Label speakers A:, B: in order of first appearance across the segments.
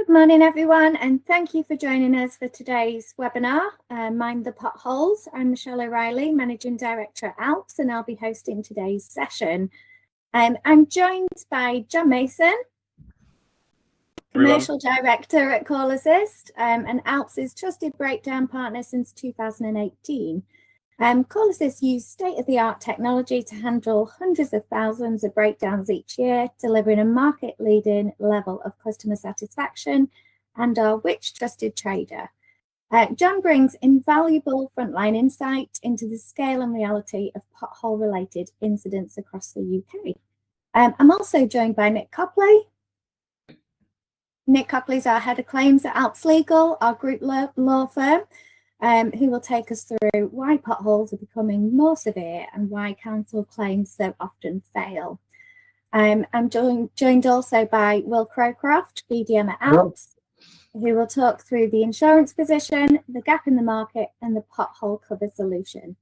A: Good morning, everyone, and thank you for joining us for today's webinar, Mind the Potholes. I'm Michelle O'Reilly, Managing Director at Alps, and I'll be hosting today's session. I'm joined by Jon Mason, Commercial Director at Call Assist, and Alps' trusted breakdown partner since 2018. Call Assist use state-of-the-art technology to handle hundreds of thousands of breakdowns each year, delivering a market-leading level of customer satisfaction, and are which trusted trader. Jon brings invaluable frontline insight into the scale and reality of pothole-related incidents across the UK. I'm also joined by Nick Copley. Nick Copley is our Head of Claims at Alps Legal, our group law firm, who will take us through why potholes are becoming more severe and why council claims so often fail. I'm joined also by Will Crowcroft, BDM at Alps, who will talk through the insurance position, the gap in the market, and the pothole cover solution.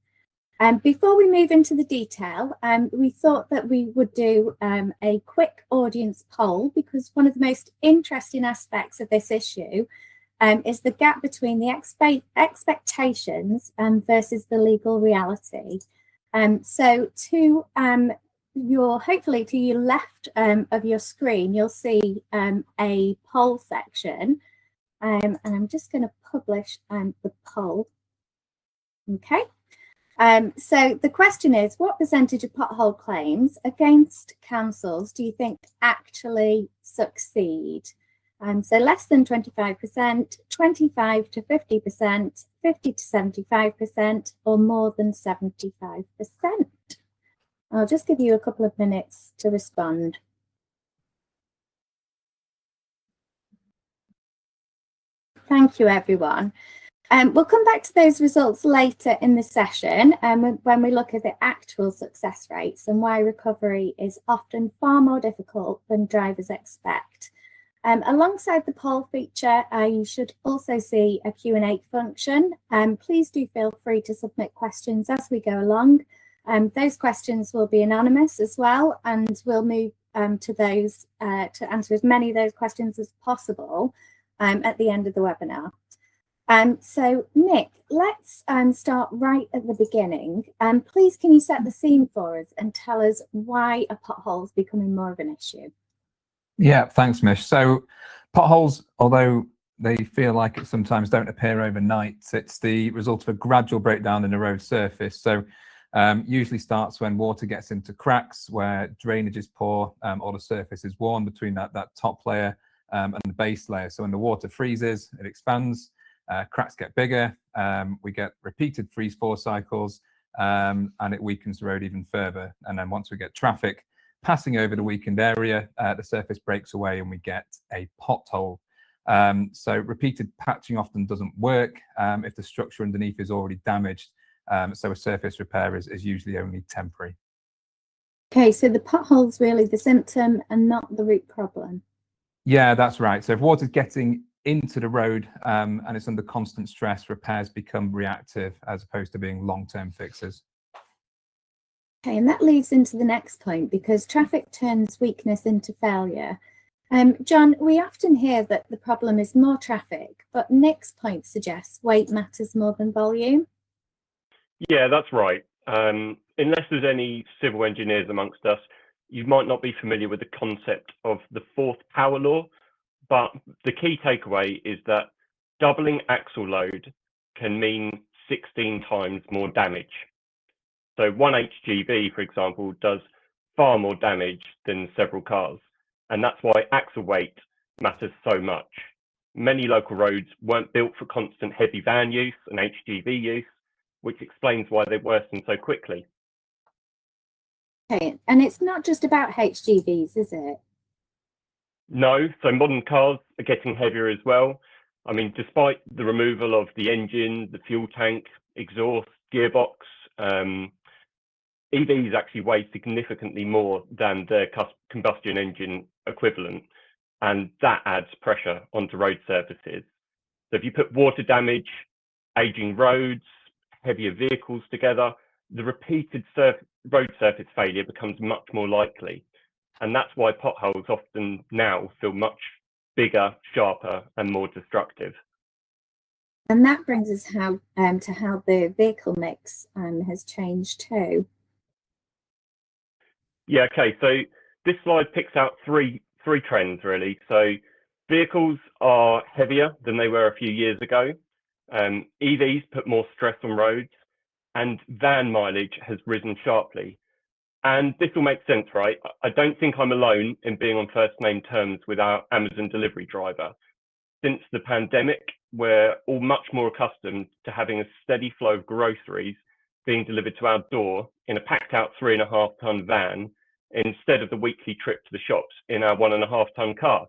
A: Before we move into the detail, we thought that we would do a quick audience poll, because one of the most interesting aspects of this issue is the gap between the expectations versus the legal reality. So hopefully to your left of your screen, you'll see a poll section, and I'm just going to publish the poll. Okay. So the question is, what percentage of pothole claims against councils do you think actually succeed? So less than 25%, 25 to 50%, 50 to 75%, or more than 75%. I'll just give you a couple of minutes to respond. Thank you, everyone. We'll come back to those results later in the session when we look at the actual success rates and why recovery is often far more difficult than drivers expect. Alongside the poll feature, you should also see a Q&A function. Please do feel free to submit questions as we go along. Those questions will be anonymous as well, and we'll move to those to answer as many of those questions as possible at the end of the webinar. So Nick, let's start right at the beginning. Please, can you set the scene for us and tell us why are potholes becoming more of an issue?
B: Yeah, thanks, Mish. So potholes, although they feel like it sometimes don't appear overnight, it's the result of a gradual breakdown in a road surface. So usually starts when water gets into cracks where drainage is poor or the surface is worn between that top layer and the base layer. So when the water freezes, it expands, cracks get bigger, we get repeated freeze-thaw cycles, and it weakens the road even further. And then once we get traffic passing over the weakened area, the surface breaks away and we get a pothole. So repeated patching often doesn't work if the structure underneath is already damaged. So a surface repair is usually only temporary.
A: Okay, so the pothole's really the symptom and not the root problem.
B: Yeah, that's right. So if water's getting into the road and it's under constant stress, repairs become reactive as opposed to being long-term fixes.
A: Okay, and that leads into the next point, because traffic turns weakness into failure. Jon, we often hear that the problem is more traffic, but Nick's point suggests weight matters more than volume.
C: Yeah, that's right. Unless there's any civil engineers amongst us, you might not be familiar with the concept of the fourth power law, but the key takeaway is that doubling axle load can mean 16 times more damage. So 1 HGV, for example, does far more damage than several cars. And that's why axle weight matters so much. Many local roads weren't built for constant heavy van use and HGV use, which explains why they worsen so quickly.
A: Okay, and it's not just about HGVs, is it?
C: No, so modern cars are getting heavier as well. I mean, despite the removal of the engine, the fuel tank, exhaust, gearbox, EVs actually weigh significantly more than their combustion engine equivalent, and that adds pressure onto road surfaces. So if you put water damage, aging roads, heavier vehicles together, the repeated road surface failure becomes much more likely. And that's why potholes often now feel much bigger, sharper, and more destructive.
A: And that brings us to how the vehicle mix has changed too.
C: Yeah, okay, so this slide picks out three trends really. So vehicles are heavier than they were a few years ago. EVs put more stress on roads, and van mileage has risen sharply. And this will make sense, right? I don't think I'm alone in being on first name terms with our Amazon delivery driver. Since the pandemic, we're all much more accustomed to having a steady flow of groceries being delivered to our door in a packed out 3.5 ton van instead of the weekly trip to the shops in our 1.5 ton car.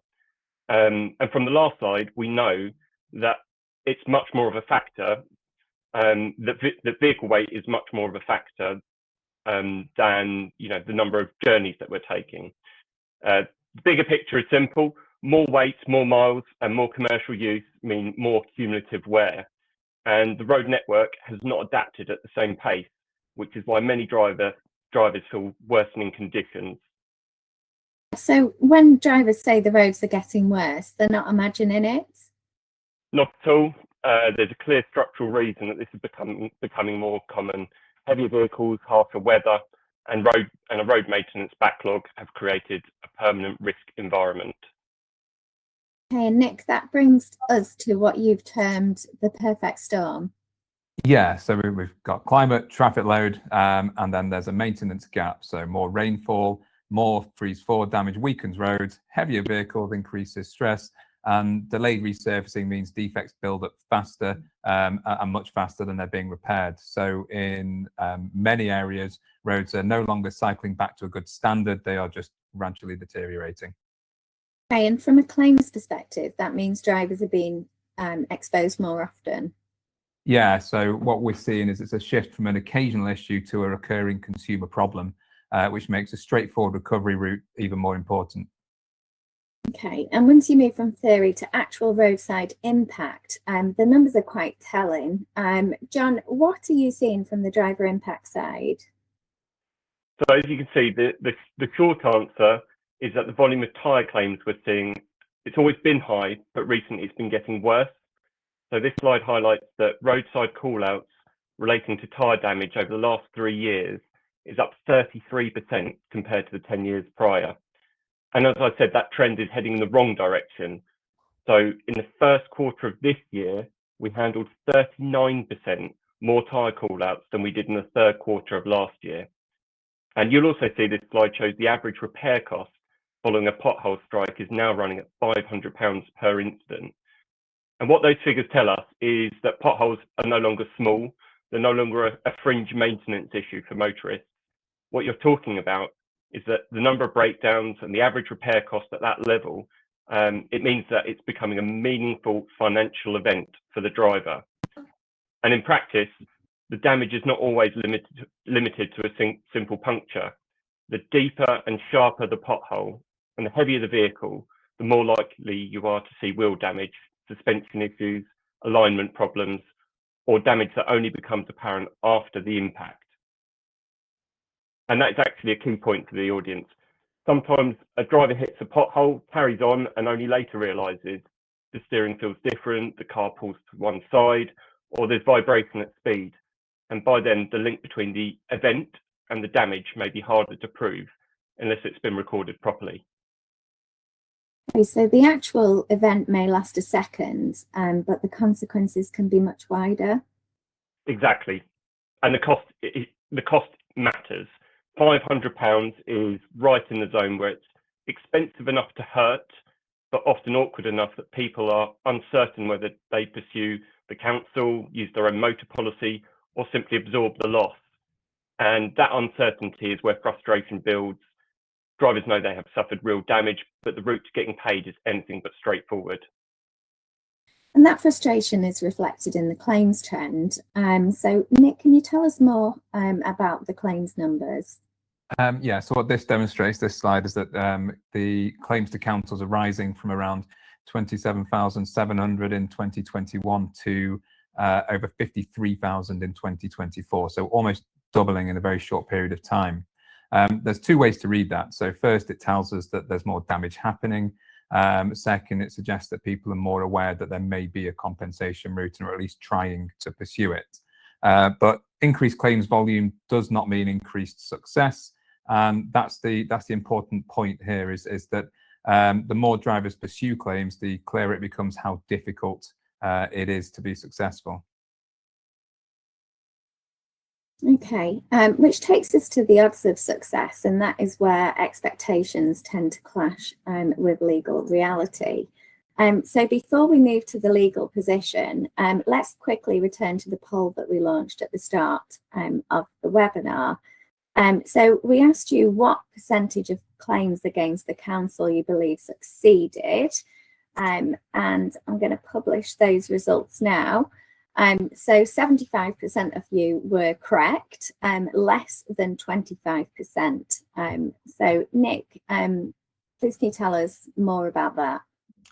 C: And from the last slide, we know that it's much more of a factor, that vehicle weight is much more of a factor than the number of journeys that we're taking. The bigger picture is simple. More weight, more miles, and more commercial use mean more cumulative wear. And the road network has not adapted at the same pace, which is why many drivers feel worsening conditions.
A: So when drivers say the roads are getting worse, they're not imagining it?
C: Not at all. There's a clear structural reason that this is becoming more common. Heavier vehicles, harsher weather, and a road maintenance backlog have created a permanent risk environment.
A: Okay, and Nick, that brings us to what you've termed the perfect storm.
B: Yeah, so we've got climate, traffic load, and then there's a maintenance gap. So more rainfall, more freeze-thaw damage weakens roads, heavier vehicles increases stress, and delayed resurfacing means defects build up faster and much faster than they're being repaired. So in many areas, roads are no longer cycling back to a good standard, they are just gradually deteriorating.
A: Okay, and from a claims perspective, that means drivers are being exposed more often.
B: Yeah, so what we're seeing is it's a shift from an occasional issue to a recurring consumer problem, which makes a straightforward recovery route even more important.
A: Okay, and once you move from theory to actual roadside impact, the numbers are quite telling. Jon, what are you seeing from the driver impact side?
C: So as you can see, the short answer is that the volume of tyre claims we're seeing, it's always been high, but recently it's been getting worse. So this slide highlights that roadside call-outs relating to tyre damage over the last 3 years is up 33% compared to the 10 years prior. And as I said, that trend is heading in the wrong direction. So in the first quarter of this year, we handled 39% more tyre call-outs than we did in the third quarter of last year. And you'll also see this slide shows the average repair cost following a pothole strike is now running at £500 per incident. And what those figures tell us is that potholes are no longer small, they're no longer a fringe maintenance issue for motorists. What you're talking about is that the number of breakdowns and the average repair cost at that level, it means that it's becoming a meaningful financial event for the driver. And in practice, the damage is not always limited to a simple puncture. The deeper and sharper the pothole and the heavier the vehicle, the more likely you are to see wheel damage, suspension issues, alignment problems, or damage that only becomes apparent after the impact. And that is actually a key point for the audience. Sometimes a driver hits a pothole, carries on, and only later realizes the steering feels different, the car pulls to one side, or there's vibration at speed. And by then, the link between the event and the damage may be harder to prove unless it's been recorded properly.
A: Okay, so the actual event may last a second, but the consequences can be much wider.
C: Exactly. And the cost matters. £500 is right in the zone where it's expensive enough to hurt, but often awkward enough that people are uncertain whether they pursue the council, use their own motor policy, or simply absorb the loss. And that uncertainty is where frustration builds. Drivers know they have suffered real damage, but the route to getting paid is anything but straightforward.
A: And that frustration is reflected in the claims trend. So Nick, can you tell us more about the claims numbers?
B: Yeah, so what this demonstrates, this slide, is that the claims to councils are rising from around 27,700 in 2021 to over 53,000 in 2024. So almost doubling in a very short period of time. There's two ways to read that. So first, it tells us that there's more damage happening. Second, it suggests that people are more aware that there may be a compensation route and are at least trying to pursue it. But increased claims volume does not mean increased success. And that's the important point here is that the more drivers pursue claims, the clearer it becomes how difficult it is to be successful.
A: Okay, which takes us to the odds of success, and that is where expectations tend to clash with legal reality. So before we move to the legal position, let's quickly return to the poll that we launched at the start of the webinar. So we asked you what percentage of claims against the council you believe succeeded, and I'm going to publish those results now. So 75% of you were correct, less than 25%. So Nick, please can you tell us more about that?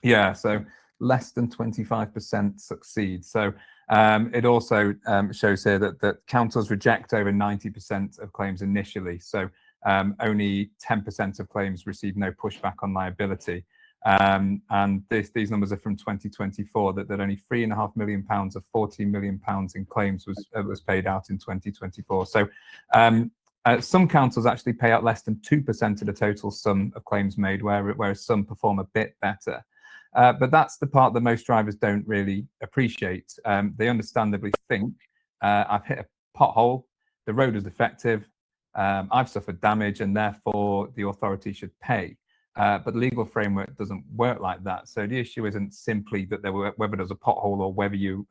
B: Yeah, so less than 25% succeed. So it also shows here that councils reject over 90% of claims initially. So only 10% of claims receive no pushback on liability. And these numbers are from 2024, that only £3.5 million of £14 million in claims was paid out in 2024. So some councils actually pay out less than 2% of the total sum of claims made, whereas some perform a bit better. But that's the part that most drivers don't really appreciate. They understandably think, I've hit a pothole, the road is defective, I've suffered damage, and therefore the authority should pay. But the legal framework doesn't work like that. So the issue isn't simply that whether there's a pothole or whether you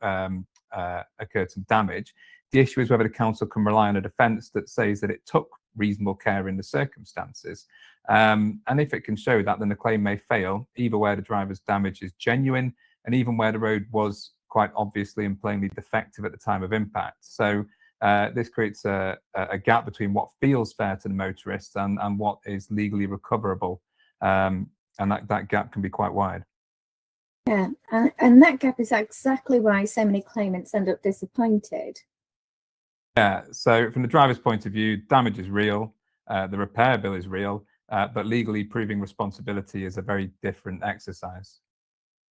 B: occurred some damage. The issue is whether the council can rely on a defence that says that it took reasonable care in the circumstances. And if it can show that, then the claim may fail, either where the driver's damage is genuine and even where the road was quite obviously and plainly defective at the time of impact. So this creates a gap between what feels fair to the motorists and what is legally recoverable. And that gap can be quite wide.
A: Yeah, and that gap is exactly why so many claimants end up disappointed.
B: Yeah, so from the driver's point of view, damage is real, the repair bill is real, but legally proving responsibility is a very different exercise.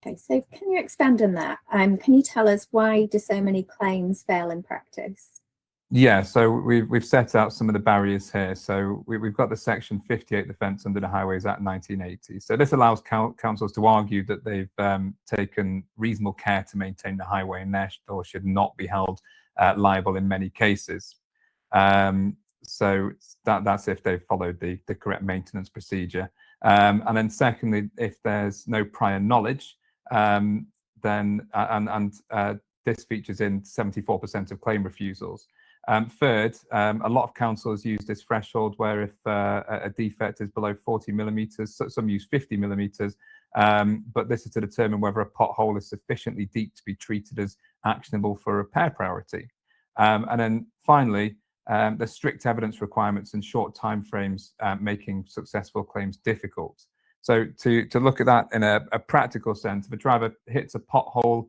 A: Okay, so can you expand on that? Can you tell us why do so many claims fail in practice?
B: Yeah, so we've set out some of the barriers here. So we've got the Section 58 Defence under the Highways Act 1980. So this allows councils to argue that they've taken reasonable care to maintain the highway and therefore should not be held liable in many cases. So that's if they've followed the correct maintenance procedure. And then secondly, if there's no prior knowledge, then this features in 74% of claim refusals. Third, a lot of councils use this threshold where if a defect is below 40 millimetres, some use 50 millimetres, but this is to determine whether a pothole is sufficiently deep to be treated as actionable for repair priority. And then finally, the strict evidence requirements and short timeframes making successful claims difficult. So to look at that in a practical sense, if a driver hits a pothole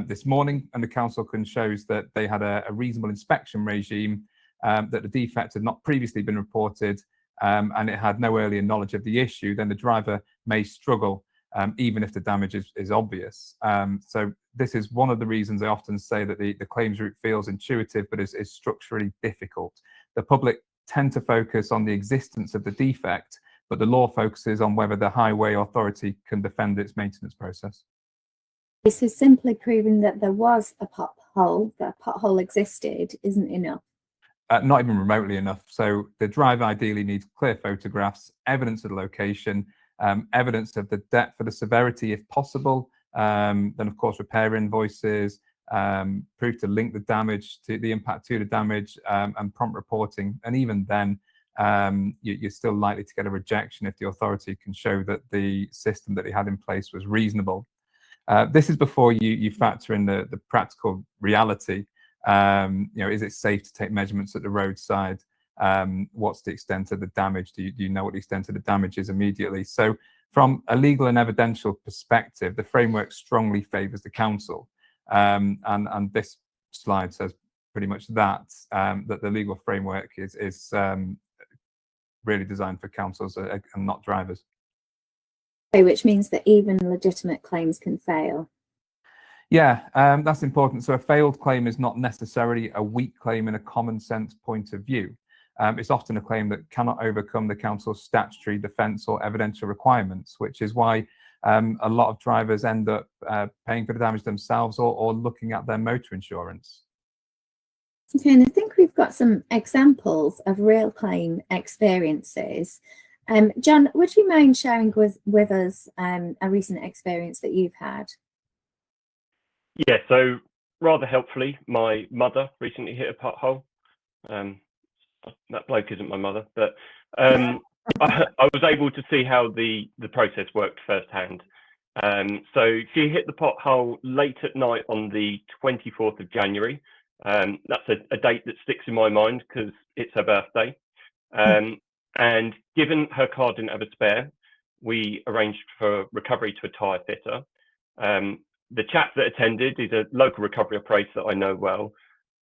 B: this morning and the council can shows that they had a reasonable inspection regime, that the defect had not previously been reported, and it had no earlier knowledge of the issue, then the driver may struggle even if the damage is obvious. So this is one of the reasons I often say that the claims route feels intuitive but is structurally difficult. The public tend to focus on the existence of the defect, but the law focuses on whether the highway authority can defend its maintenance process.
A: This is simply proving that there was a pothole, that a pothole existed, isn't enough.
B: Not even remotely enough. So the driver ideally needs clear photographs, evidence of the location, evidence of the depth or the severity if possible, then of course repair invoices, proof to link the damage to the impact to the damage, and prompt reporting. And even then, you're still likely to get a rejection if the authority can show that the system that they had in place was reasonable. This is before you factor in the practical reality. Is it safe to take measurements at the roadside? What's the extent of the damage? Do you know what the extent of the damage is immediately? So from a legal and evidential perspective, the framework strongly favours the council. And this slide says pretty much that the legal framework is really designed for councils and not drivers.
A: Which means that even legitimate claims can fail.
B: Yeah, that's important. So a failed claim is not necessarily a weak claim in a common sense point of view. It's often a claim that cannot overcome the council's statutory defence or evidential requirements, which is why a lot of drivers end up paying for the damage themselves or looking at their motor insurance.
A: Okay, and I think we've got some examples of real claim experiences. Jon, would you mind sharing with us a recent experience that you've had?
C: Yeah, so rather helpfully, my mother recently hit a pothole. That bloke isn't my mother, but I was able to see how the process worked firsthand. So she hit the pothole late at night on the 24th of January. That's a date that sticks in my mind because it's her birthday. And given her car didn't have a spare, we arranged for recovery to a tyre fitter. The chap that attended is a local recovery operator that I know well,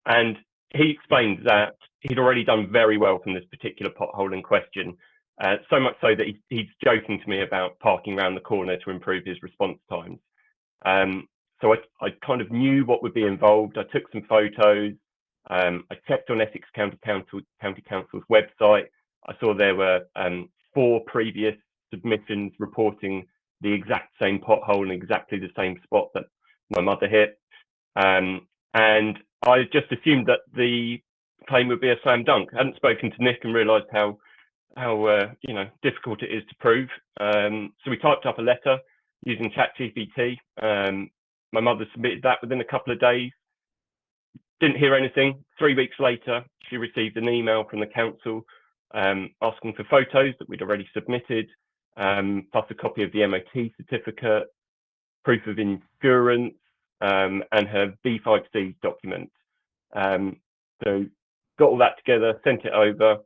C: and he explained that he'd already done very well from this particular pothole in question, so much so that he's joking to me about parking around the corner to improve his response times. So I kind of knew what would be involved. I took some photos. I checked on Essex County Council's website. I saw there were 4 previous submissions reporting the exact same pothole in exactly the same spot that my mother hit. And I just assumed that the claim would be a slam dunk. I hadn't spoken to Nick and realised how difficult it is to prove. So we typed up a letter using ChatGPT. My mother submitted that within a couple of days. Didn't hear anything. 3 weeks later, she received an email from the council asking for photos that we'd already submitted, plus a copy of the MOT certificate, proof of insurance, and her B5C document. So got all that together, sent it over.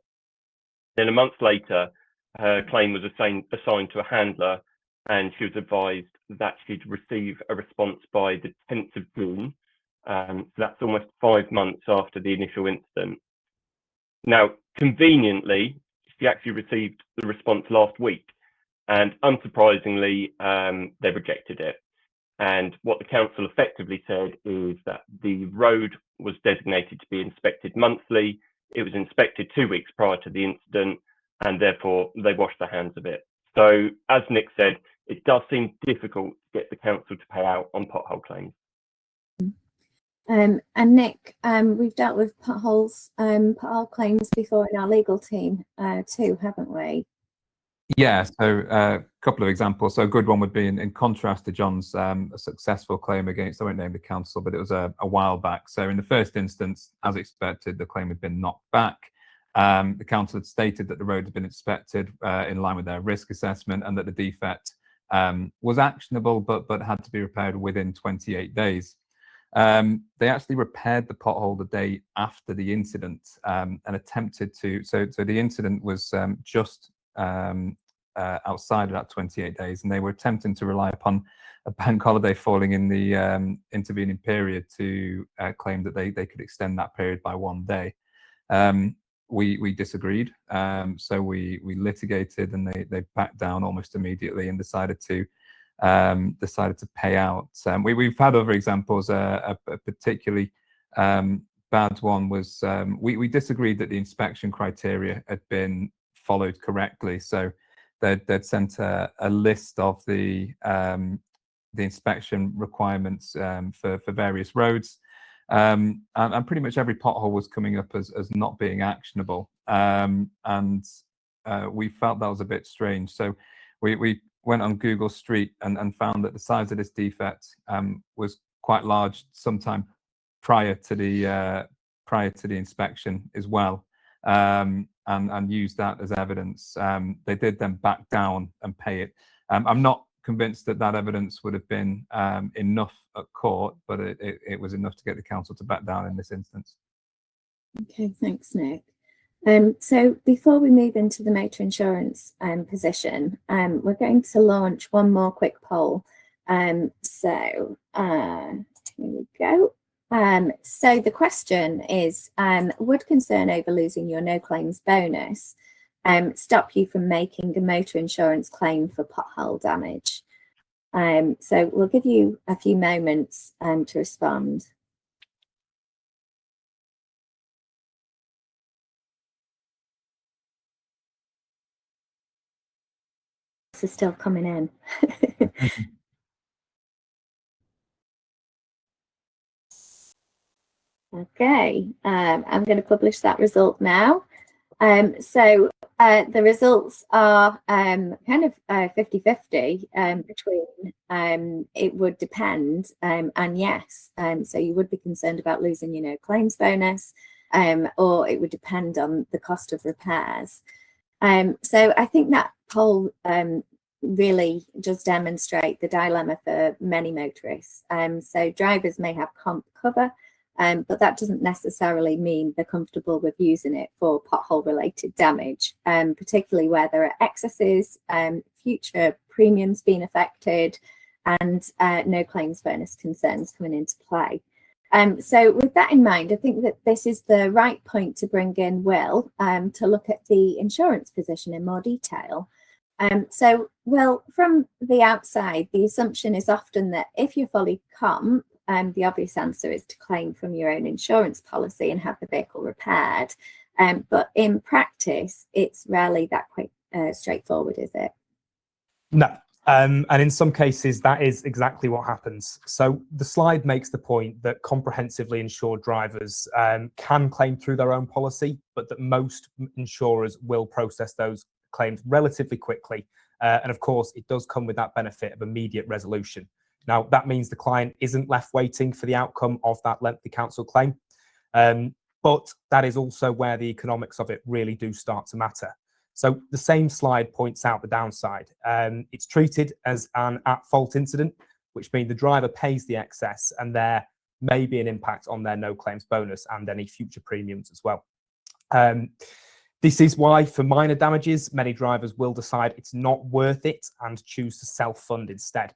C: Then a month later, her claim was assigned to a handler, and she was advised that she'd receive a response by the 10th of June. So that's almost 5 months after the initial incident. Now, conveniently, she actually received the response last week, and unsurprisingly, they rejected it. And what the council effectively said is that the road was designated to be inspected monthly. It was inspected 2 weeks prior to the incident, and therefore they washed their hands of it. So, as Nick said, it does seem difficult to get the council to pay out on pothole claims.
A: And Nick, we've dealt with pothole claims before in our legal team too, haven't we?
B: Yeah, so a couple of examples. So a good one would be in contrast to Jon's a successful claim against, I won't name the council, but it was a while back. So in the first instance, as expected, the claim had been knocked back. The council had stated that the road had been inspected in line with their risk assessment and that the defect was actionable, but had to be repaired within 28 days. They actually repaired the pothole the day after the incident and attempted to, so the incident was just outside of that 28 days, and they were attempting to rely upon a bank holiday falling in the intervening period to claim that they could extend that period by 1 day. We disagreed, so we litigated, and they backed down almost immediately and decided to pay out. We've had other examples. A particularly bad one was we disagreed that the inspection criteria had been followed correctly. So they'd sent a list of the inspection requirements for various roads, and pretty much every pothole was coming up as not being actionable, and we felt that was a bit strange. So we went on Google Street and found that the size of this defect was quite large sometime prior to the inspection as well, and used that as evidence. They did then back down and pay it. I'm not convinced that evidence would have been enough at court, but it was enough to get the council to back down in this instance.
A: Okay, thanks, Nick. So before we move into the motor insurance position, we're going to launch one more quick poll. So here we go. So the question is, would concern over losing your no claims bonus stop you from making a motor insurance claim for pothole damage. So we'll give you a few moments to respond. This is still coming in. Okay, I'm going to publish that result now. So the results are kind of 50-50 between it would depend and yes. So you would be concerned about losing your no claims bonus, or it would depend on the cost of repairs. So I think that poll really does demonstrate the dilemma for many motorists. So drivers may have comp cover, but that doesn't necessarily mean they're comfortable with using it for pothole-related damage, particularly where there are excesses, future premiums being affected, and no claims bonus concerns coming into play. So with that in mind, I think that this is the right point to bring in Will to look at the insurance position in more detail. So, Will, from the outside, the assumption is often that if you're fully comp, the obvious answer is to claim from your own insurance policy and have the vehicle repaired. But in practice, it's rarely that quite straightforward, is it?
D: No. And in some cases, that is exactly what happens. So the slide makes the point that comprehensively insured drivers can claim through their own policy, but that most insurers will process those claims relatively quickly. And of course, it does come with that benefit of immediate resolution. Now, that means the client isn't left waiting for the outcome of that lengthy counsel claim. But that is also where the economics of it really do start to matter. So the same slide points out the downside. It's treated as an at-fault incident, which means the driver pays the excess and there may be an impact on their no claims bonus and any future premiums as well. This is why for minor damages, many drivers will decide it's not worth it and choose to self-fund instead.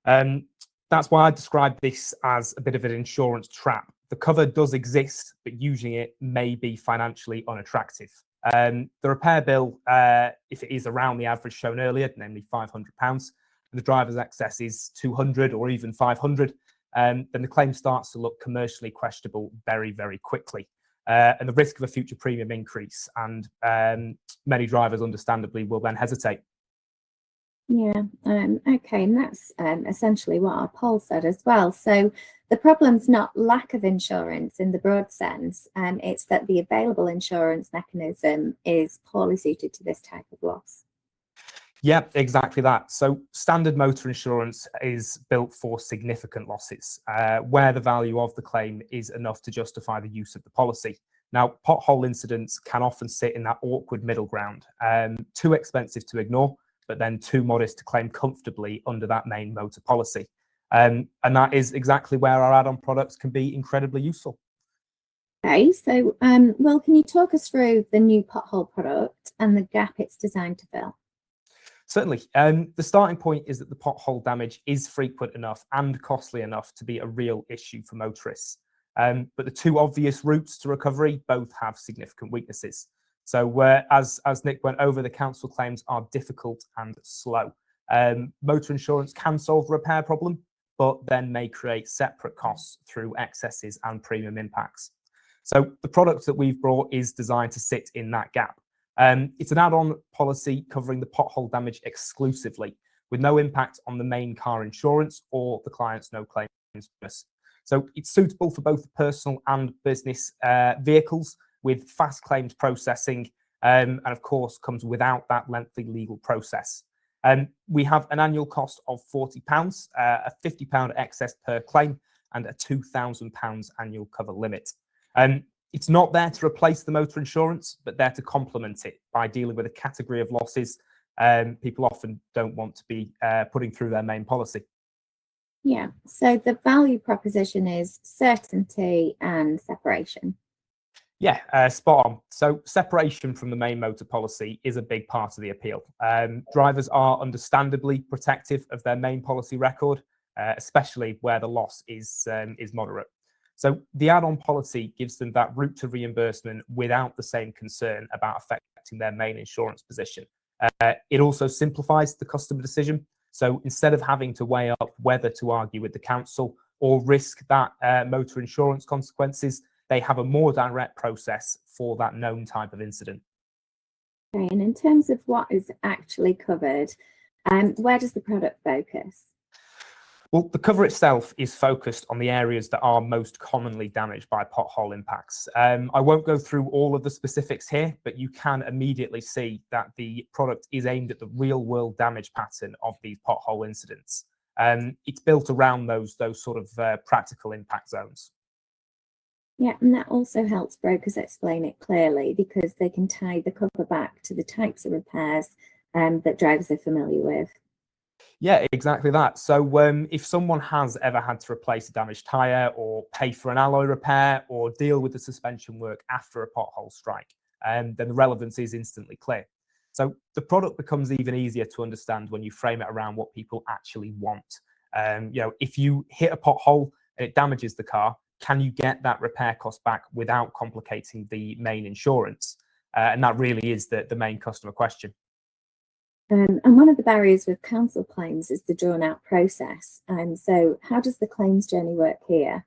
D: That's why I describe this as a bit of an insurance trap. The cover does exist, but using it may be financially unattractive. The repair bill, if it is around the average shown earlier, namely £500, and the driver's excess is 200 or even 500, then the claim starts to look commercially questionable very, very quickly. And the risk of a future premium increase, and many drivers understandably will then hesitate.
A: Yeah, okay, and that's essentially what our poll said as well. So the problem's not lack of insurance in the broad sense, it's that the available insurance mechanism is poorly suited to this type of loss.
D: Yeah, exactly that. So standard motor insurance is built for significant losses, where the value of the claim is enough to justify the use of the policy. Now, pothole incidents can often sit in that awkward middle ground, too expensive to ignore, but then too modest to claim comfortably under that main motor policy. And that is exactly where our add-on products can be incredibly useful.
A: Okay, so Will, can you talk us through the new pothole product and the gap it's designed to fill?
D: Certainly. The starting point is that the pothole damage is frequent enough and costly enough to be a real issue for motorists. But the two obvious routes to recovery both have significant weaknesses. So as Nick went over, the council claims are difficult and slow. Motor insurance can solve the repair problem, but then may create separate costs through excesses and premium impacts. So the product that we've brought is designed to sit in that gap. It's an add-on policy covering the pothole damage exclusively, with no impact on the main car insurance or the client's no claims bonus. So it's suitable for both personal and business vehicles, with fast claims processing, and of course comes without that lengthy legal process. We have an annual cost of £40, a £50 excess per claim, and a £2,000 annual cover limit. It's not there to replace the motor insurance, but there to complement it by dealing with a category of losses people often don't want to be putting through their main policy.
A: Yeah, so the value proposition is certainty and separation.
D: Yeah, spot on. So separation from the main motor policy is a big part of the appeal. Drivers are understandably protective of their main policy record, especially where the loss is moderate. So the add-on policy gives them that route to reimbursement without the same concern about affecting affecting their main insurance position. It also simplifies the customer decision. So instead of having to weigh up whether to argue with the council or risk that motor insurance consequences, they have a more direct process for that known type of incident.
A: Okay, and in terms of what is actually covered, where does the product focus?
D: Well, the cover itself is focused on the areas that are most commonly damaged by pothole impacts. I won't go through all of the specifics here, but you can immediately see that the product is aimed at the real-world damage pattern of these pothole incidents. It's built around those sort of practical impact zones.
A: Yeah, and that also helps brokers explain it clearly because they can tie the cover back to the types of repairs that drivers are familiar with.
D: Yeah, exactly that. So if someone has ever had to replace a damaged tyre or pay for an alloy repair or deal with the suspension work after a pothole strike, then the relevance is instantly clear. So the product becomes even easier to understand when you frame it around what people actually want. If you hit a pothole and it damages the car, can you get that repair cost back without complicating the main insurance? And that really is the main customer question.
A: And one of the barriers with council claims is the drawn-out process. So how does the claims journey work here?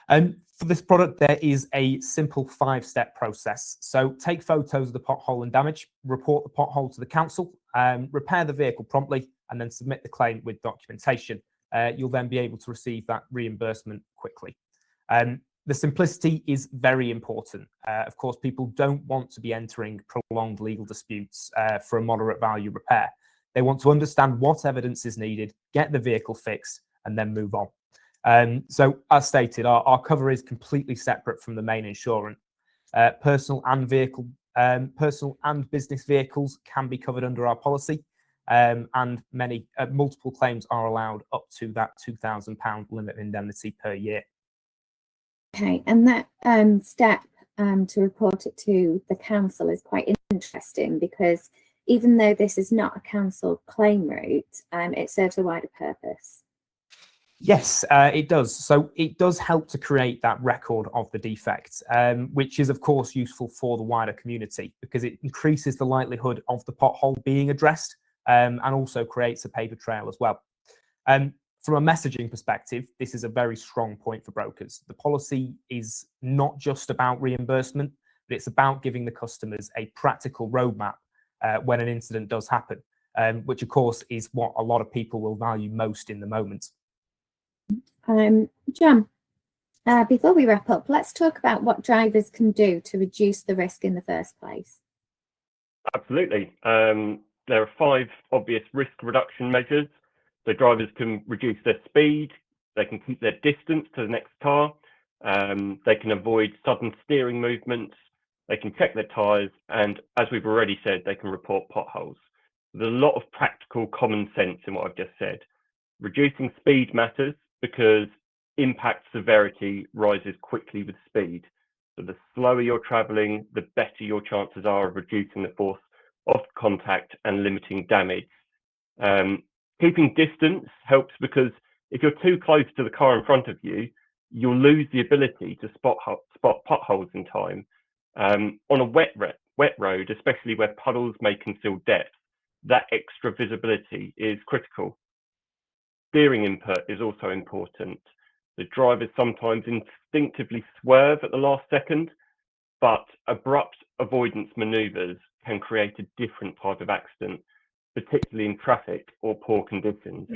D: For this product, there is a simple 5-step process. So take photos of the pothole and damage, report the pothole to the council, repair the vehicle promptly, and then submit the claim with documentation. You'll then be able to receive that reimbursement quickly. The simplicity is very important. Of course, people don't want to be entering prolonged legal disputes for a moderate value repair. They want to understand what evidence is needed, get the vehicle fixed, and then move on. So as stated, our cover is completely separate from the main insurance. Personal and business vehicles can be covered under our policy, and multiple claims are allowed up to that £2,000 limit of indemnity per year.
A: Okay, and that step to report it to the council is quite interesting because even though this is not a council claim route, it serves a wider purpose.
D: Yes, it does. So it does help to create that record of the defect, which is of course useful for the wider community because it increases the likelihood of the pothole being addressed and also creates a paper trail as well. From a messaging perspective, this is a very strong point for brokers. The policy is not just about reimbursement, but it's about giving the customers a practical roadmap when an incident does happen, which of course is what a lot of people will value most in the moment.
A: Jon, before we wrap up, let's talk about what drivers can do to reduce the risk in the first place.
C: Absolutely. There are 5 obvious risk reduction measures. So drivers can reduce their speed, they can keep their distance to the next car, they can avoid sudden steering movements, they can check their tyres, and as we've already said, they can report potholes. There's a lot of practical common sense in what I've just said. Reducing speed matters because impact severity rises quickly with speed. So the slower you're travelling, the better your chances are of reducing the force of contact and limiting damage. Keeping distance helps because if you're too close to the car in front of you, you'll lose the ability to spot potholes in time. On a wet road, especially where puddles may conceal depth, that extra visibility is critical. Steering input is also important. The drivers sometimes instinctively swerve at the last second, but abrupt avoidance manoeuvres can create a different type of accident, particularly in traffic or poor conditions.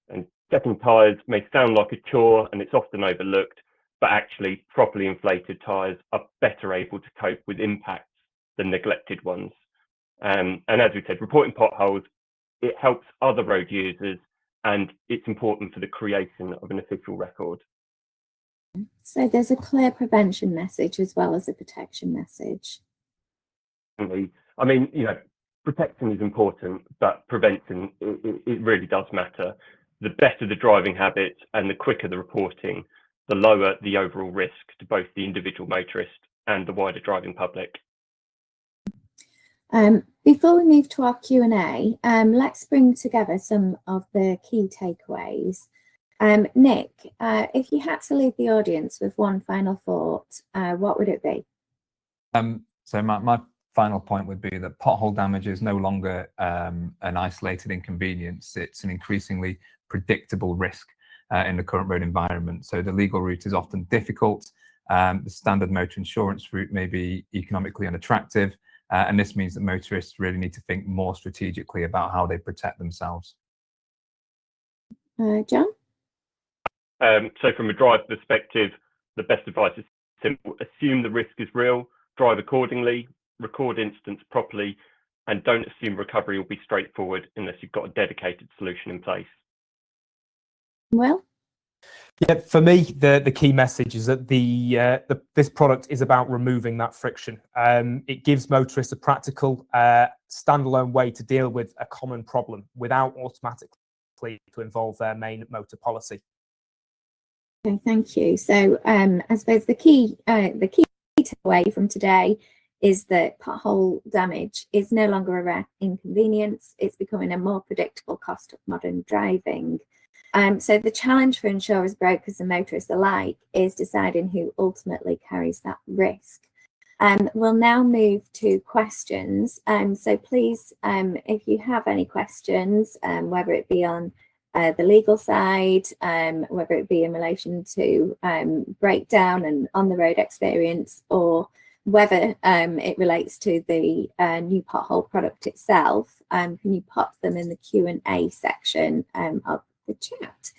C: And checking tyres may sound like a chore and it's often overlooked, but actually properly inflated tyres are better able to cope with impacts than neglected ones. And as we said, reporting potholes, it helps other road users and it's important for the creation of an official record.
A: So there's a clear prevention message as well as a protection message.
C: I mean, protection is important, but prevention, it really does matter. The better the driving habits and the quicker the reporting, the lower the overall risk to both the individual motorist and the wider driving public.
A: Before we move to our Q&A, let's bring together some of the key takeaways. Nick, if you had to leave the audience with one final thought, what would it be?
B: So my final point would be that pothole damage is no longer an isolated inconvenience. It's an increasingly predictable risk in the current road environment. So the legal route is often difficult. The standard motor insurance route may be economically unattractive. And this means that motorists really need to think more strategically about how they protect themselves.
A: Jon?
C: So from a driver perspective, the best advice is simple: assume the risk is real, drive accordingly, record incidents properly, and don't assume recovery will be straightforward unless you've got a dedicated solution in place.
A: Well,
D: yeah, for me, the key message is that this product is about removing that friction. It gives motorists a practical, standalone way to deal with a common problem without automatically to involve their main motor policy.
A: okay, thank you. So I suppose the key takeaway from today is that pothole damage is no longer a rare inconvenience. It's becoming a more predictable cost of modern driving. So the challenge for insurers, brokers and motorists alike is deciding who ultimately carries that risk. We'll now move to questions. So please, if you have any questions, whether it be on the legal side, whether it be in relation to breakdown and on the road experience, or whether it relates to the new pothole product itself, can you pop them in the Q&A section of the chat?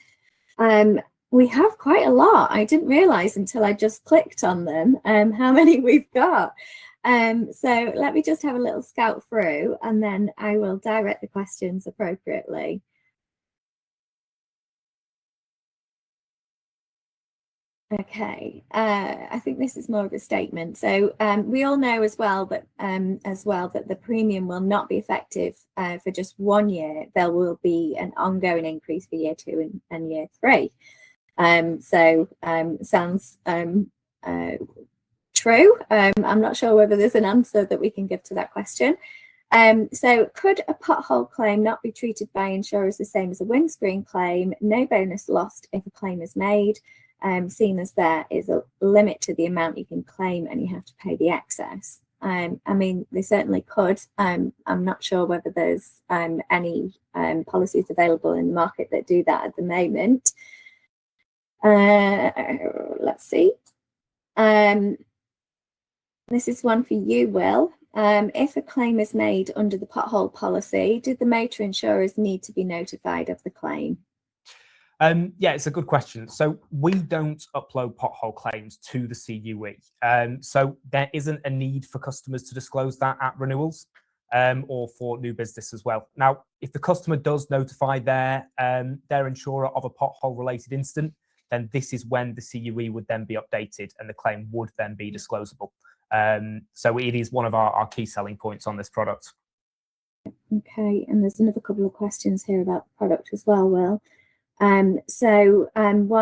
A: We have quite a lot. I didn't realize until I just clicked on them how many we've got. So let me just have a little scout through and then I will direct the questions appropriately. Okay, I think this is more of a statement. So we all know as well that the premium will not be effective for just 1 year. There will be an ongoing increase for year 2 and year 3. Sounds true. I'm not sure whether there's an answer that we can give to that question. So could a pothole claim not be treated by insurers the same as a windscreen claim? No bonus lost if a claim is made. Seeing as there is a limit to the amount you can claim and you have to pay the excess. I mean, they certainly could. I'm not sure whether there's any policies available in the market that do that at the moment. Let's see. This is one for you, Will. If a claim is made under the pothole policy, do the motor insurers need to be notified of the claim?
D: Yeah, it's a good question. So we don't upload pothole claims to the CUE. So there isn't a need for customers to disclose that at renewals or for new business as well. Now, if the customer does notify their insurer of a pothole-related incident, then this is when the CUE would then be updated and the claim would then be disclosable. So it is one of our key selling points on this product.
A: Okay, and there's another couple of questions here about the product as well, Will. One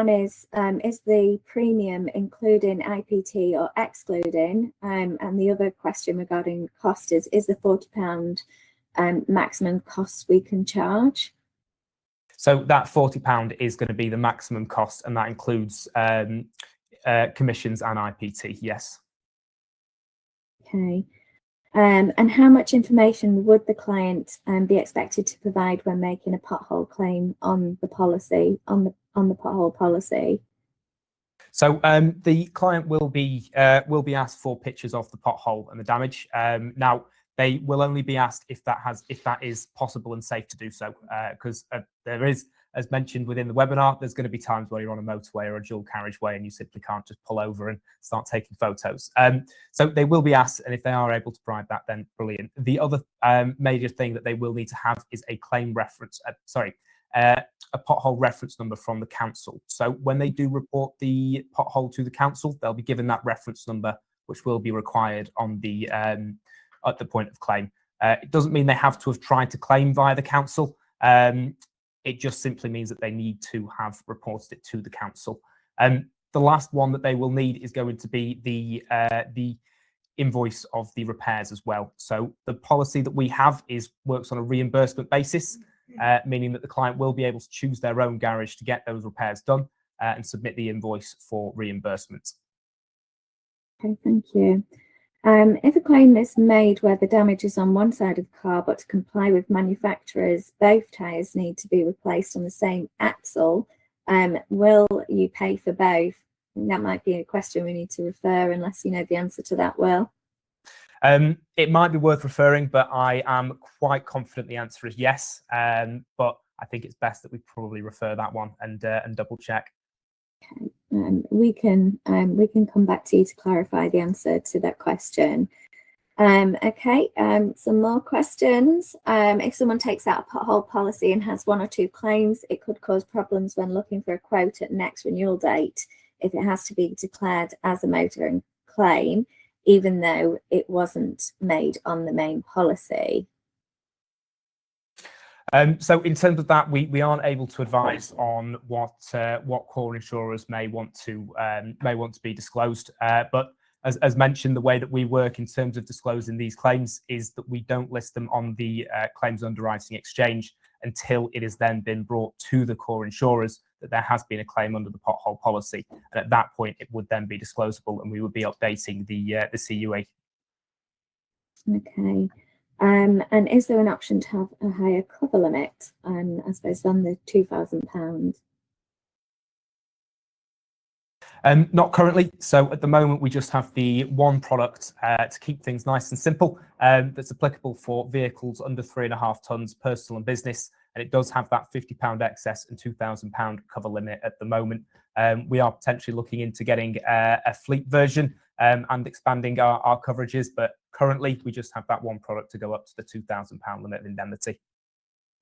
A: is the premium including IPT or excluding? And the other question regarding cost is the £40 maximum cost we can charge?
D: So that £40 is going to be the maximum cost, and that includes commissions and IPT, yes.
A: Okay. And how much information would the client be expected to provide when making a pothole claim on the policy, on the pothole policy?
D: So the client will be asked for pictures of the pothole and the damage. Now they will only be asked if that is possible and safe to do so, because there is, as mentioned within the webinar, there's going to be times where you're on a motorway or a dual carriageway and you simply can't just pull over and start taking photos. So they will be asked, and if they are able to provide that, then brilliant. The other major thing that they will need to have is a claim reference, a pothole reference number from the council. So when they do report the pothole to the council, they'll be given that reference number, which will be required on the at the point of claim. It doesn't mean they have to have tried to claim via the council. It just simply means that they need to have reported it to the council. The last one that they will need is going to be the invoice of the repairs as well. So the policy that we have works on a reimbursement basis, meaning that the client will be able to choose their own garage to get those repairs done and submit the invoice for reimbursement.
A: Okay, thank you. If a claim is made where the damage is on one side of the car, but to comply with manufacturers, both tyres need to be replaced on the same axle, will you pay for both? That might be a question we need to refer, unless you know the answer to that, Will.
D: It might be worth referring, but I am quite confident the answer is yes. But I think it's best that we probably refer that one and double check.
A: Okay. We can come back to you to clarify the answer to that question. Okay, some more questions. If someone takes out a pothole policy and has 1 or 2 claims, it could cause problems when looking for a quote at next renewal date if it has to be declared as a motoring claim, even though it wasn't made on the main policy.
D: So in terms of that, we aren't able to advise on what core insurers may want to be disclosed. But as mentioned, the way that we work in terms of disclosing these claims is that we don't list them on the claims underwriting exchange until it has then been brought to the core insurers that there has been a claim under the pothole policy. And at that point, it would then be disclosable, and we would be updating the CUE.
A: Okay. And is there an option to have a higher cover limit, I suppose, than the £2,000?
D: Not currently. So at the moment, we just have the one product to keep things nice and simple that's applicable for vehicles under 3.5 tons, personal and business. And it does have that £50 excess and £2,000 cover limit at the moment. We are potentially looking into getting a fleet version and expanding our coverages, but currently we just have that one product to go up to the £2,000 limit of indemnity.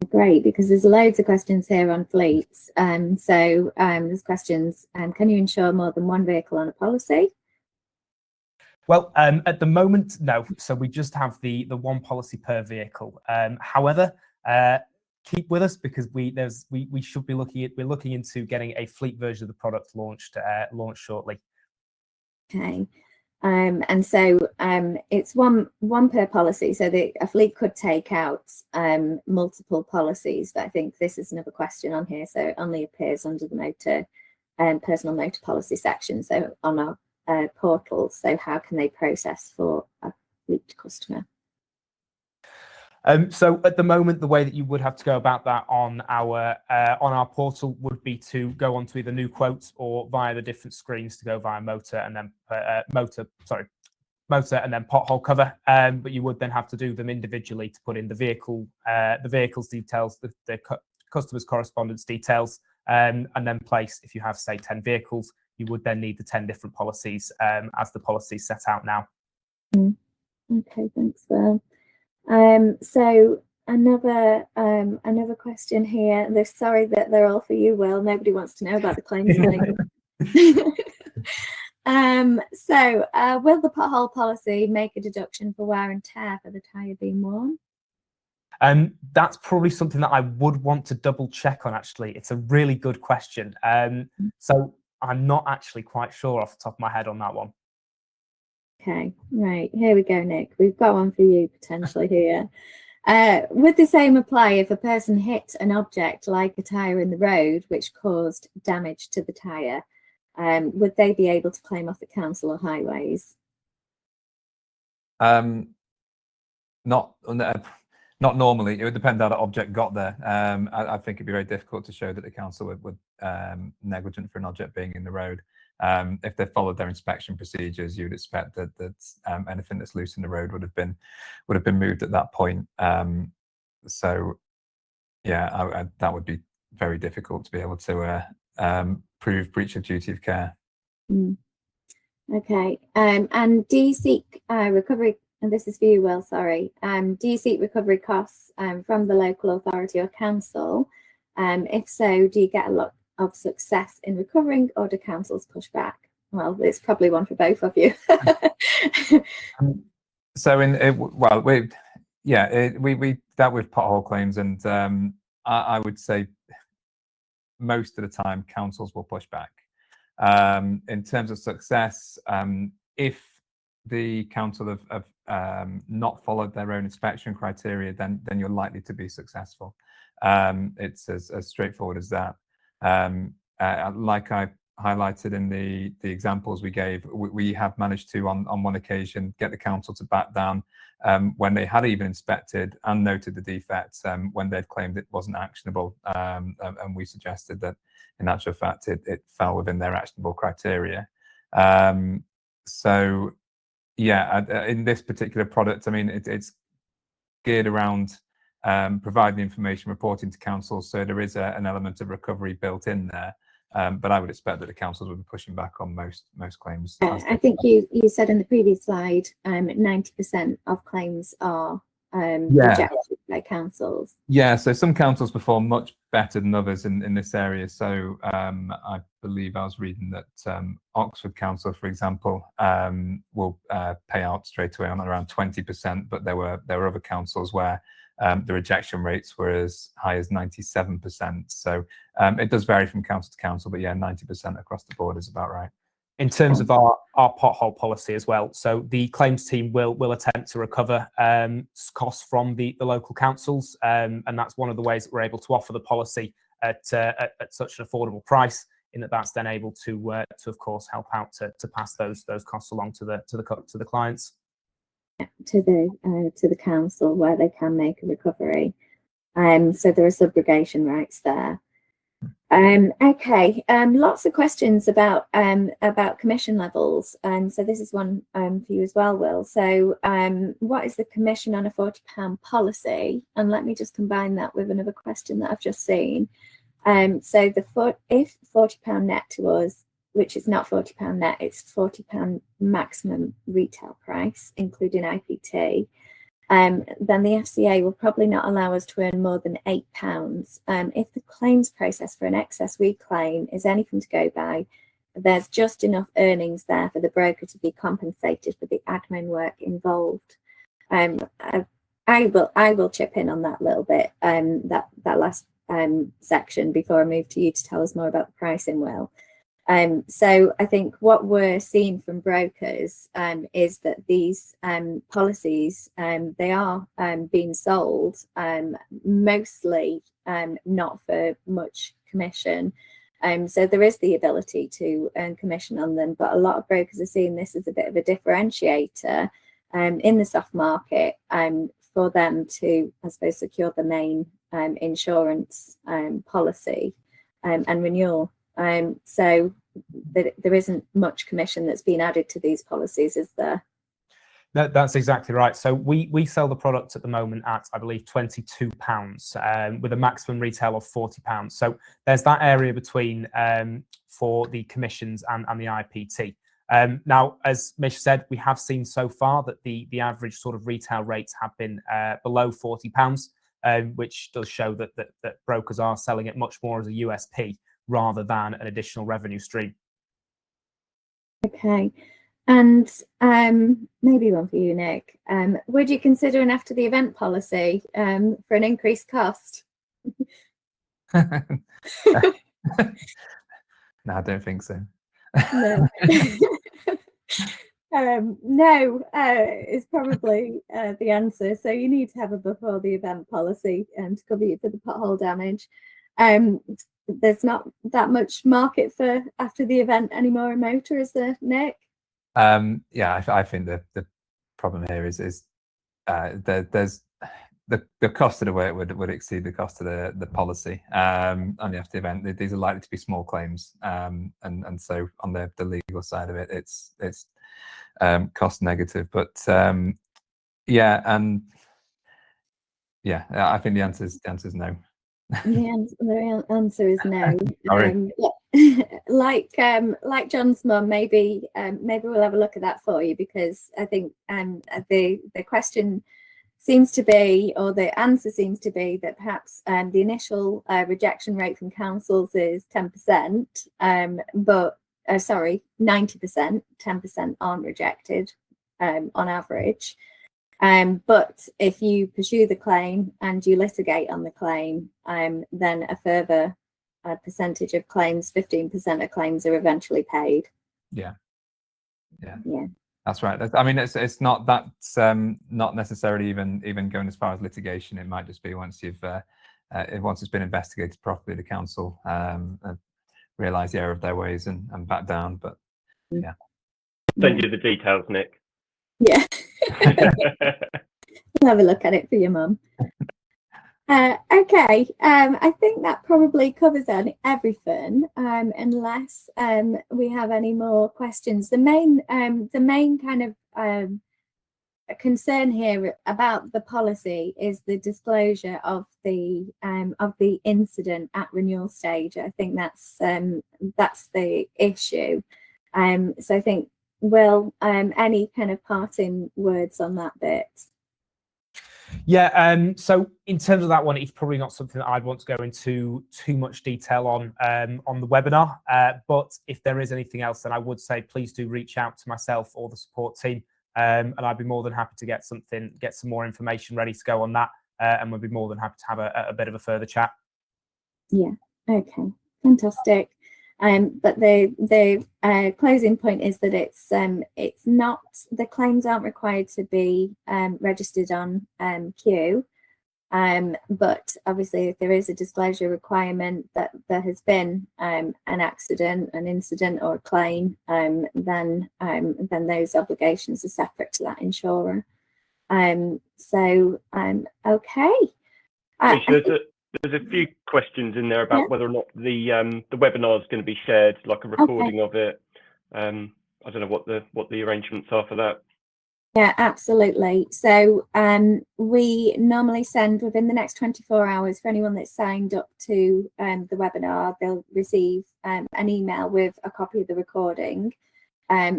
A: Great, because there's loads of questions here on fleets. There's questions, can you insure more than one vehicle on a policy?
D: Well, at the moment, no. So we just have the one policy per vehicle. However, keep with us, because we should be we're looking into getting a fleet version of the product launched shortly. Okay.
A: And so it's one per policy, so a fleet could take out multiple policies, but I think this is another question on here, so it only appears under the personal motor policy section, so on our portal. So how can they process for a fleet customer?
D: So at the moment, the way that you would have to go about that on our portal would be to go onto either new quotes or via the different screens to go via motor and then motor and then pothole cover. But you would then have to do them individually to put in the vehicle's details, the customer's correspondence details, and then place. If you have, say, 10 vehicles, you would then need the 10 different policies as the policies set out now.
A: Okay, thanks, Will. So another question here. They're sorry that they're all for you, Will. Nobody wants to know about the claims link. Will the pothole policy make a deduction for wear and tear for the tyre being worn?
D: That's probably something that I would want to double check on, actually. It's a really good question. So I'm not actually quite sure off the top of my head on that one.
A: Okay, right, here we go, Nick. We've got one for you potentially here. Would the same apply if a person hit an object like a tyre in the road which caused damage to the tyre? Would they be able to claim off the council or highways?
B: Not normally. It would depend how the object got there. I think it'd be very difficult to show that the council would negligent for an object being in the road. If they followed their inspection procedures, you'd expect that anything that's loose in the road would have been moved at that point. So yeah, that would be very difficult to be able to prove breach of duty of care.
A: Okay, and do you seek recovery? And this is for you, Will. Sorry. Do you seek recovery costs from the local authority or council? If so, do you get a lot of success in recovering, or do councils push back? Well, it's probably one for both of you.
B: So we dealt with pothole claims, and I would say most of the time councils will push back. In terms of success, if the council have not followed their own inspection criteria, then you're likely to be successful. It's as straightforward as that. Like I highlighted in the examples we gave, we have managed to, on one occasion, get the council to back down when they had even inspected and noted the defects when they'd claimed it wasn't actionable. And we suggested that, in actual fact, it fell within their actionable criteria. So, yeah, in this particular product, I mean, it's geared around providing information, reporting to councils, so there is an element of recovery built in there. But I would expect that the councils will be pushing back on most claims.
A: I think you said in the previous slide, 90% of claims are rejected by councils.
B: Yeah, so some councils perform much better than others in this area. So I believe I was reading that Oxford Council, for example, will pay out straight away on around 20%, but there were other councils where the rejection rates were as high as 97%. So it does vary from council to council, but yeah, 90% across the board is about right.
D: In terms of our pothole policy as well, so the claims team will attempt to recover costs from the local councils, and that's one of the ways that we're able to offer the policy at such an affordable price, in that's then able to of course help out to pass those costs along to the clients.
A: To the council, where they can make a recovery. So there are subrogation rights there. Okay, lots of questions about commission levels, and so this is one for you as well, Will. So what is the commission on a £40 policy? And let me just combine that with another question that I've just seen. So if £40 net to us, which is not £40 net, it's £40 maximum retail price, including IPT, then the FCA will probably not allow us to earn more than £8. If the claims process for an excess reclaim is anything to go by, there's just enough earnings there for the broker to be compensated for the admin work involved. I will chip in on that a little bit, that last section, before I move to you to tell us more about the pricing, Will. So I think what we're seeing from brokers is that these policies, they are being sold mostly not for much commission. So there is the ability to earn commission on them, but a lot of brokers are seeing this as a bit of a differentiator in the soft market for them to, I suppose, secure the main insurance policy and renewal. So there isn't much commission that's been added to these policies, is there?
D: That's exactly right. So we sell the product at the moment at, I believe, £22 with a maximum retail of £40. So there's that area between for the commissions and the IPT. Now, as Mish said, we have seen so far that the average sort of retail rates have been below £40, which does show that brokers are selling it much more as a USP rather than an additional revenue stream.
A: Okay, and maybe one for you, Nick. Would you consider an after the event policy for an increased cost?
B: No, I don't think so.
A: No. No is probably the answer. So you need to have a before the event policy to cover you for the pothole damage. There's not that much market for after the event anymore in motor, is there, Nick?
B: Yeah, I think the problem here is there's the cost of the work would exceed the cost of the policy on the after event. These are likely to be small claims, and so on the legal side of it, it's cost negative. But yeah, and yeah, I think the answer is no.
A: The answer is no. Like John's mum, maybe we'll have a look at that for you, because I think the question seems to be, or the answer seems to be, that perhaps the initial rejection rate from councils is 10%, but sorry, 90%, 10% aren't rejected on average. But if you pursue the claim and you litigate on the claim, then a further percentage of claims, 15% of claims, are eventually paid.
B: Yeah. That's right. I mean, it's not that's not necessarily even going as far as litigation. It might just be once it's been investigated properly, the council realise the error of their ways and back down. But yeah.
C: Send you the details, Nick.
A: Yeah. We'll have a look at it for your mum. Okay, I think that probably covers everything, unless we have any more questions. The main kind of concern here about the policy is the disclosure of the incident at renewal stage. I think that's the issue. So I think, Will, any kind of parting words on that bit?
D: Yeah, so in terms of that one, it's probably not something that I'd want to go into too much detail on the webinar. But if there is anything else, then I would say please do reach out to myself or the support team, and I'd be more than happy to get some more information ready to go on that, and we'd be more than happy to have a bit of a further chat. Yeah.
A: Okay. Fantastic. But the closing point is that it's not, the claims aren't required to be registered on Q, but obviously if there is a disclosure requirement that there has been an accident, an incident or a claim, then those obligations are separate to that insurer. Okay.
C: There's a few questions in there about whether or not the webinar is going to be shared, like a recording of it. I don't know what the arrangements are for that.
A: Yeah, absolutely. So we normally send within the next 24 hours for anyone that's signed up to the webinar, they'll receive an email with a copy of the recording,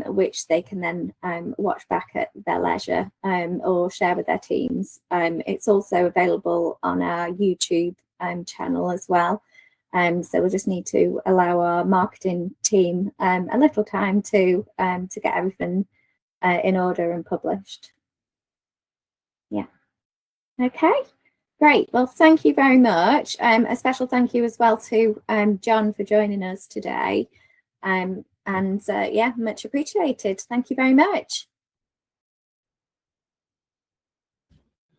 A: which they can then watch back at their leisure or share with their teams. It's also available on our YouTube channel as well. So we'll just need to allow our marketing team a little time to get everything in order and published. Yeah. Okay. Great. Well, thank you very much. A special thank you as well to Jon for joining us today. Yeah, much appreciated. Thank you very much.